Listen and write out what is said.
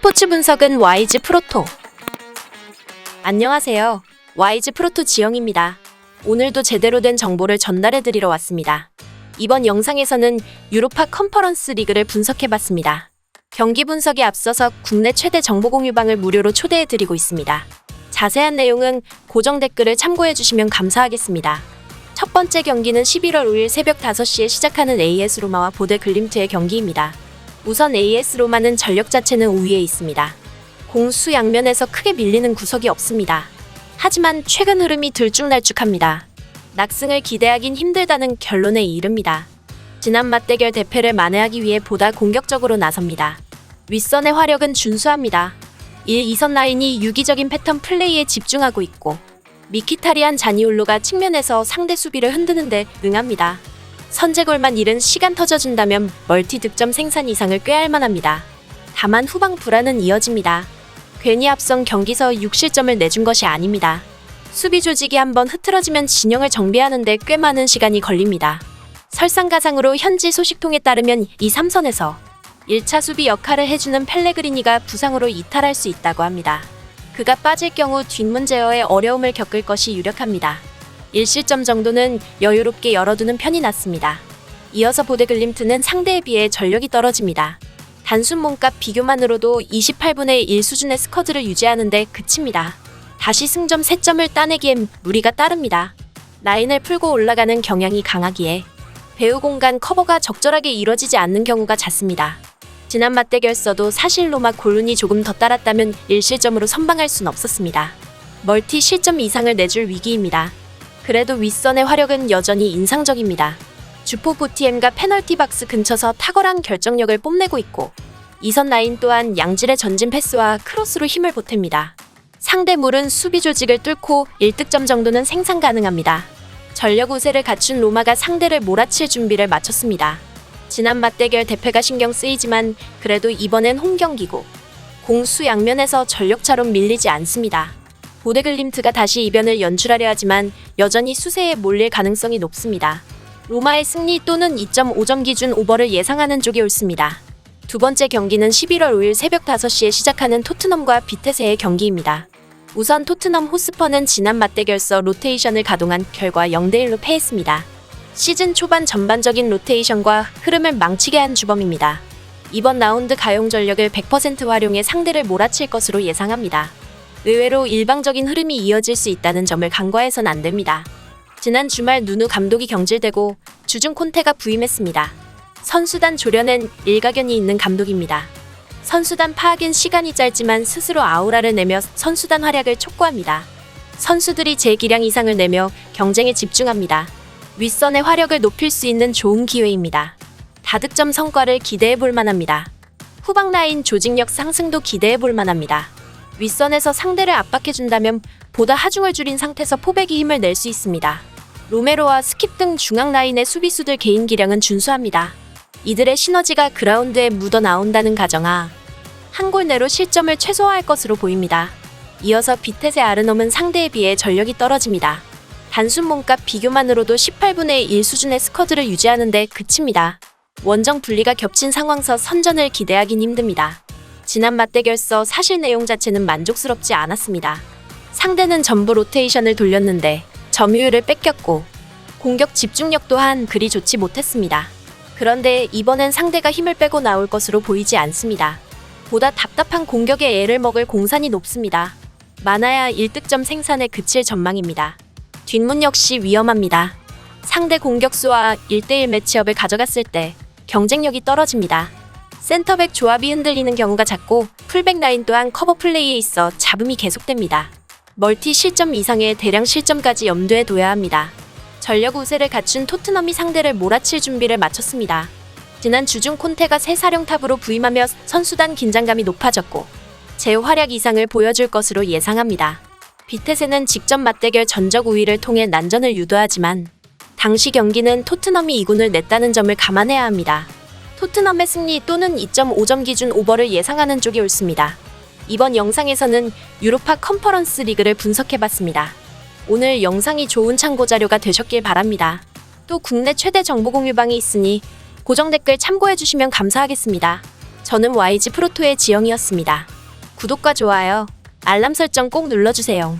스포츠 분석은 와이즈 프로토. 안녕하세요. 와이즈 프로토 지영입니다. 오늘도 제대로 된 정보를 전달해 드리러 왔습니다. 이번 영상에서는 유로파 컨퍼런스 리그를 분석해봤습니다. 경기 분석에 앞서서 국내 최대 정보 공유방을 무료로 초대해 드리고 있습니다. 자세한 내용은 고정 댓글을 참고해 주시면 감사하겠습니다. 첫 번째 경기는 11월 5일 새벽 5시에 시작하는 AS 로마와 보데 글림트의 경기입니다. 우선 AS 로마는 전력 자체는 우위에 있습니다. 공수 양면에서 크게 밀리는 구석이 없습니다. 하지만 최근 흐름이 들쭉날쭉합니다. 낙승을 기대하긴 힘들다는 결론에 이릅니다. 지난 맞대결 대패를 만회하기 위해 보다 공격적으로 나섭니다. 윗선의 화력은 준수합니다. 1, 2선 라인이 유기적인 패턴 플레이에 집중하고 있고 미키타리안 자니올로가 측면에서 상대 수비를 흔드는데 응합니다. 선제골만 잃은 시간 터져준다면 멀티 득점 생산 이상을 꾀할 만합니다. 다만 후방 불안은 이어집니다. 괜히 앞선 경기서 6실점을 내준 것이 아닙니다. 수비 조직이 한번 흐트러지면 진영을 정비하는데 꽤 많은 시간이 걸립니다. 설상가상으로 현지 소식통에 따르면 이 3선에서 1차 수비 역할을 해주는 펠레그리니가 부상으로 이탈할 수 있다고 합니다. 그가 빠질 경우 뒷문 제어에 어려움을 겪을 것이 유력합니다. 1실점 정도는 여유롭게 열어두는 편이 낫습니다. 이어서 보데 글림트는 상대에 비해 전력이 떨어집니다. 단순 몸값 비교만으로도 28분의 1 수준의 스쿼드를 유지하는데 그칩니다. 다시 승점 3점을 따내기엔 무리가 따릅니다. 라인을 풀고 올라가는 경향이 강하기에 배우 공간 커버가 적절하게 이뤄지지 않는 경우가 잦습니다. 지난 맞대결서도 사실 로마 골운이 조금 더 따랐다면 1실점으로 선방할 순 없었습니다. 멀티 실점 이상을 내줄 위기입니다. 그래도 윗선의 화력은 여전히 인상적입니다. 주포 보티엠과 페널티 박스 근처서 탁월한 결정력을 뽐내고 있고 2선 라인 또한 양질의 전진 패스와 크로스로 힘을 보탭니다. 상대 물은 수비 조직을 뚫고 1득점 정도는 생산 가능합니다. 전력 우세를 갖춘 로마가 상대를 몰아칠 준비를 마쳤습니다. 지난 맞대결 대패가 신경 쓰이지만 그래도 이번엔 홈경기고 공수 양면에서 전력차로 밀리지 않습니다. 보데 글림트가 다시 이변을 연출하려 하지만 여전히 수세에 몰릴 가능성이 높습니다. 로마의 승리 또는 2.5점 기준 오버를 예상하는 쪽이 옳습니다. 두 번째 경기는 11월 5일 새벽 5시에 시작하는 토트넘과 비테세의 경기입니다. 우선 토트넘 호스퍼는 지난 맞대결서 로테이션을 가동한 결과 0대1로 패했습니다. 시즌 초반 전반적인 로테이션과 흐름을 망치게 한 주범입니다. 이번 라운드 가용 전력을 100% 활용해 상대를 몰아칠 것으로 예상합니다. 의외로 일방적인 흐름이 이어질 수 있다는 점을 간과해선 안 됩니다. 지난 주말 누누 감독이 경질되고 주중 콘테가 부임했습니다. 선수단 조련엔 일가견이 있는 감독입니다. 선수단 파악엔 시간이 짧지만 스스로 아우라를 내며 선수단 활약을 촉구합니다. 선수들이 제 기량 이상을 내며 경쟁에 집중합니다. 윗선의 화력을 높일 수 있는 좋은 기회입니다. 다득점 성과를 기대해 볼 만합니다. 후방 라인 조직력 상승도 기대해 볼 만합니다. 윗선에서 상대를 압박해준다면 보다 하중을 줄인 상태에서 포백이 힘을 낼 수 있습니다. 로메로와 스킵 등 중앙 라인의 수비수들 개인 기량은 준수합니다. 이들의 시너지가 그라운드에 묻어나온다는 가정하 한 골 내로 실점을 최소화할 것으로 보입니다. 이어서 비테세 아르놈은 상대에 비해 전력이 떨어집니다. 단순 몸값 비교만으로도 18분의 1 수준의 스쿼드를 유지하는데 그칩니다. 원정 분리가 겹친 상황서 선전을 기대하긴 힘듭니다. 지난 맞대결서 사실 내용 자체는 만족스럽지 않았습니다. 상대는 전부 로테이션을 돌렸는데 점유율을 뺏겼고 공격 집중력 또한 그리 좋지 못했습니다. 그런데 이번엔 상대가 힘을 빼고 나올 것으로 보이지 않습니다. 보다 답답한 공격에 애를 먹을 공산이 높습니다. 많아야 1득점 생산에 그칠 전망입니다. 뒷문 역시 위험합니다. 상대 공격수와 1대1 매치업을 가져갔을 때 경쟁력이 떨어집니다. 센터백 조합이 흔들리는 경우가 잦고 풀백 라인 또한 커버 플레이에 있어 잡음이 계속됩니다. 멀티 실점 이상의 대량 실점까지 염두에 둬야 합니다. 전력 우세를 갖춘 토트넘이 상대를 몰아칠 준비를 마쳤습니다. 지난 주중 콘테가 새 사령탑으로 부임하며 선수단 긴장감이 높아졌고 제 활약 이상을 보여줄 것으로 예상합니다. 비테세는 직접 맞대결 전적 우위를 통해 난전을 유도하지만 당시 경기는 토트넘이 2군을 냈다는 점을 감안해야 합니다. 토트넘의 승리 또는 2.5점 기준 오버를 예상하는 쪽이 옳습니다. 이번 영상에서는 유로파 컨퍼런스 리그를 분석해봤습니다. 오늘 영상이 좋은 참고 자료가 되셨길 바랍니다. 또 국내 최대 정보 공유방이 있으니 고정 댓글 참고해주시면 감사하겠습니다. 저는 YG 프로토의 지영이었습니다. 구독과 좋아요, 알람 설정 꼭 눌러주세요.